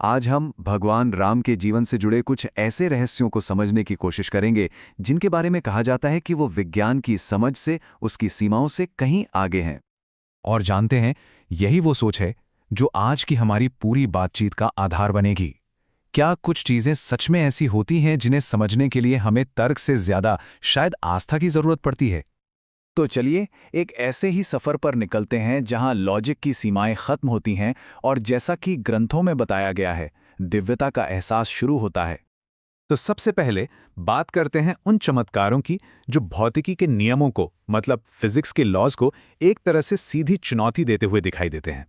आज हम भगवान राम के जीवन से जुड़े कुछ ऐसे रहस्यों को समझने की कोशिश करेंगे जिनके बारे में कहा जाता है कि वो विज्ञान की समझ से, उसकी सीमाओं से कहीं आगे हैं। और जानते हैं, यही वो सोच है जो आज की हमारी पूरी बातचीत का आधार बनेगी। क्या कुछ चीजें सच में ऐसी होती हैं जिन्हें समझने के लिए हमें तर्क से ज्यादा शायद आस्था की जरूरत पड़ती है? तो चलिए एक ऐसे ही सफर पर निकलते हैं जहां लॉजिक की सीमाएं खत्म होती हैं और जैसा कि ग्रंथों में बताया गया है, दिव्यता का एहसास शुरू होता है। तो सबसे पहले बात करते हैं उन चमत्कारों की जो भौतिकी के नियमों को, मतलब फिजिक्स के लॉज को एक तरह से सीधी चुनौती देते हुए दिखाई देते हैं।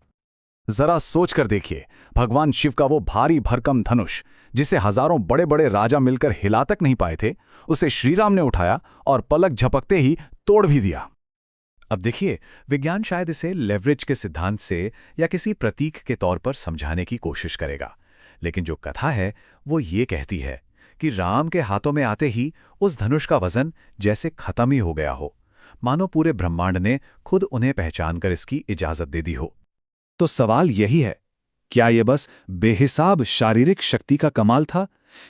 जरा सोच कर देखिए, भगवान शिव का वो भारी भरकम धनुष, जिसे हजारों बड़े बड़े राजा मिलकर हिला तक नहीं पाए थे, उसे श्रीराम ने उठाया और पलक झपकते ही तोड़ भी दिया। अब देखिए, विज्ञान शायद इसे लेवरेज के सिद्धांत से या किसी प्रतीक के तौर पर समझाने की कोशिश करेगा, लेकिन जो कथा है वो ये कहती है कि राम के हाथों में आते ही उस धनुष का वजन जैसे खत्म ही हो गया हो, मानो पूरे ब्रह्मांड ने खुद उन्हें पहचान कर इसकी इजाजत दे दी हो। तो सवाल यही है, क्या ये बस बेहिसाब शारीरिक शक्ति का कमाल था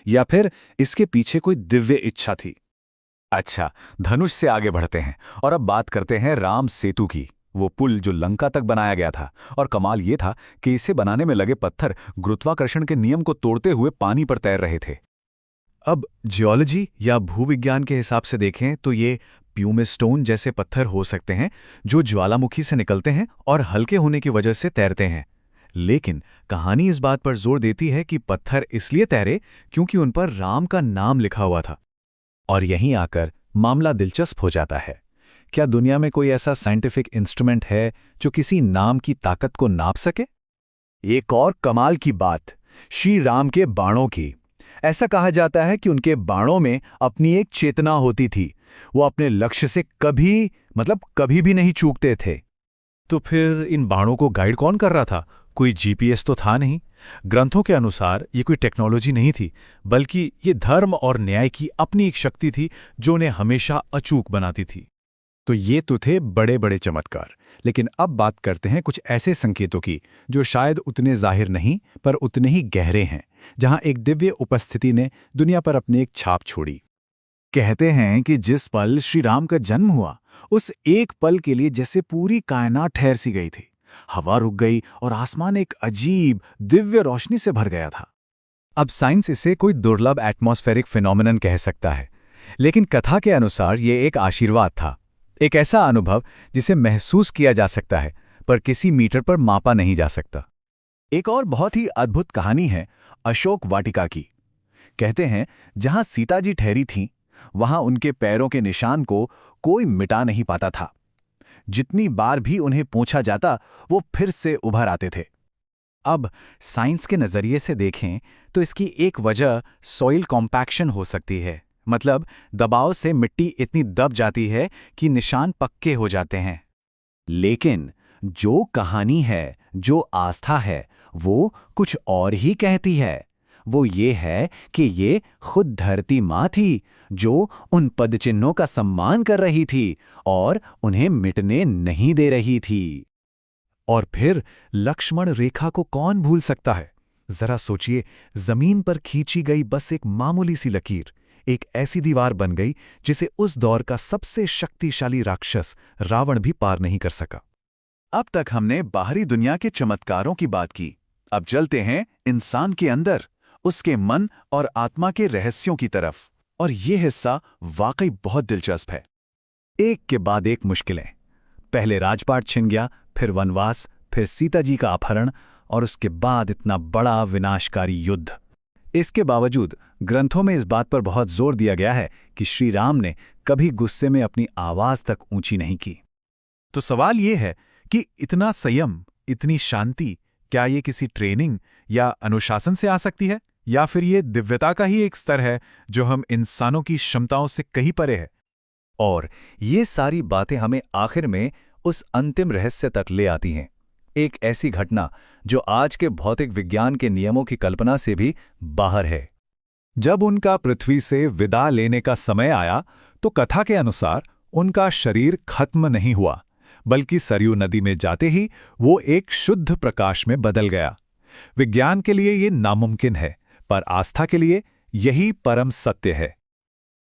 या फिर इसके पीछे कोई दिव्य इच्छा थी? अच्छा, धनुष से आगे बढ़ते हैं और अब बात करते हैं राम सेतु की, वो पुल जो लंका तक बनाया गया था। और कमाल ये था कि इसे बनाने में लगे पत्थर गुरुत्वाकर्षण के नियम को तोड़ते हुए पानी पर तैर रहे थे। अब जियोलॉजी या भूविज्ञान के हिसाब से देखें तो ये प्यूमिस्टोन जैसे पत्थर हो सकते हैं जो ज्वालामुखी से निकलते हैं और हल्के होने की वजह से तैरते हैं। लेकिन कहानी इस बात पर जोर देती है कि पत्थर इसलिए तैरे क्योंकि उन पर राम का नाम लिखा हुआ था। और यहीं आकर मामला दिलचस्प हो जाता है। क्या दुनिया में कोई ऐसा साइंटिफिक इंस्ट्रूमेंट है जो किसी नाम की ताकत को नाप सके? एक और कमाल की बात, श्री राम के बाणों की। ऐसा कहा जाता है कि उनके बाणों में अपनी एक चेतना होती थी। वो अपने लक्ष्य से कभी भी नहीं चूकते थे। तो फिर इन बाणों को गाइड कौन कर रहा था? कोई जीपीएस तो था नहीं। ग्रंथों के अनुसार ये कोई टेक्नोलॉजी नहीं थी, बल्कि ये धर्म और न्याय की अपनी एक शक्ति थी जो उन्हें हमेशा अचूक बनाती थी। तो ये तो थे बड़े बड़े चमत्कार, लेकिन अब बात करते हैं कुछ ऐसे संकेतों की जो शायद उतने जाहिर नहीं पर उतने ही गहरे हैं, जहां एक दिव्य उपस्थिति ने दुनिया पर अपनी एक छाप छोड़ी। कहते हैं कि जिस पल श्री राम का जन्म हुआ, उस एक पल के लिए जैसे पूरी कायनात ठहर सी गई थी। हवा रुक गई और आसमान एक अजीब दिव्य रोशनी से भर गया था। अब साइंस इसे कोई दुर्लभ एटमॉस्फेरिक फिनोमिनन कह सकता है, लेकिन कथा के अनुसार ये एक आशीर्वाद था, एक ऐसा अनुभव जिसे महसूस किया जा सकता है पर किसी मीटर पर मापा नहीं जा सकता। एक और बहुत ही अद्भुत कहानी है अशोक वाटिका की। कहते हैं जहां सीता जी ठहरी थीं, वहां उनके पैरों के निशान को कोई मिटा नहीं पाता था। जितनी बार भी उन्हें पूछा जाता, वो फिर से उभर आते थे। अब साइंस के नज़रिए से देखें तो इसकी एक वजह सॉइल कॉम्पैक्शन हो सकती है, मतलब दबाव से मिट्टी इतनी दब जाती है कि निशान पक्के हो जाते हैं। लेकिन जो कहानी है, जो आस्था है, वो कुछ और ही कहती है। वो ये है कि ये खुद धरती माँ थी जो उन पदचिन्हों का सम्मान कर रही थी और उन्हें मिटने नहीं दे रही थी। और फिर लक्ष्मण रेखा को कौन भूल सकता है? जरा सोचिए, जमीन पर खींची गई बस एक मामूली सी लकीर एक ऐसी दीवार बन गई जिसे उस दौर का सबसे शक्तिशाली राक्षस रावण भी पार नहीं कर सका। अब तक हमने बाहरी दुनिया के चमत्कारों की बात की। अब चलते हैं इंसान के अंदर, उसके मन और आत्मा के रहस्यों की तरफ। और ये हिस्सा वाकई बहुत दिलचस्प है। एक के बाद एक मुश्किलें। पहले राजपाट छिन गया, फिर वनवास, फिर सीता जी का अपहरण और उसके बाद इतना बड़ा विनाशकारी युद्ध। इसके बावजूद ग्रंथों में इस बात पर बहुत जोर दिया गया है कि श्री राम ने कभी गुस्से में अपनी आवाज तक ऊंची नहीं की। तो सवाल ये है कि इतना संयम, इतनी शांति, क्या ये किसी ट्रेनिंग या अनुशासन से आ सकती है, या फिर ये दिव्यता का ही एक स्तर है जो हम इंसानों की क्षमताओं से कहीं परे है? और ये सारी बातें हमें आखिर में उस अंतिम रहस्य तक ले आती हैं, एक ऐसी घटना जो आज के भौतिक विज्ञान के नियमों की कल्पना से भी बाहर है। जब उनका पृथ्वी से विदा लेने का समय आया तो कथा के अनुसार उनका शरीर खत्म नहीं हुआ, बल्कि सरयू नदी में जाते ही वो एक शुद्ध प्रकाश में बदल गया। विज्ञान के लिए ये नामुमकिन है, पर आस्था के लिए यही परम सत्य है।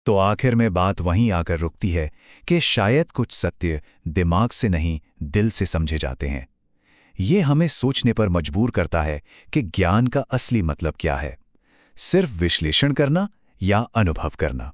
तो आखिर में बात वहीं आकर रुकती है कि शायद कुछ सत्य दिमाग से नहीं, दिल से समझे जाते हैं। ये हमें सोचने पर मजबूर करता है कि ज्ञान का असली मतलब क्या है, सिर्फ विश्लेषण करना या अनुभव करना।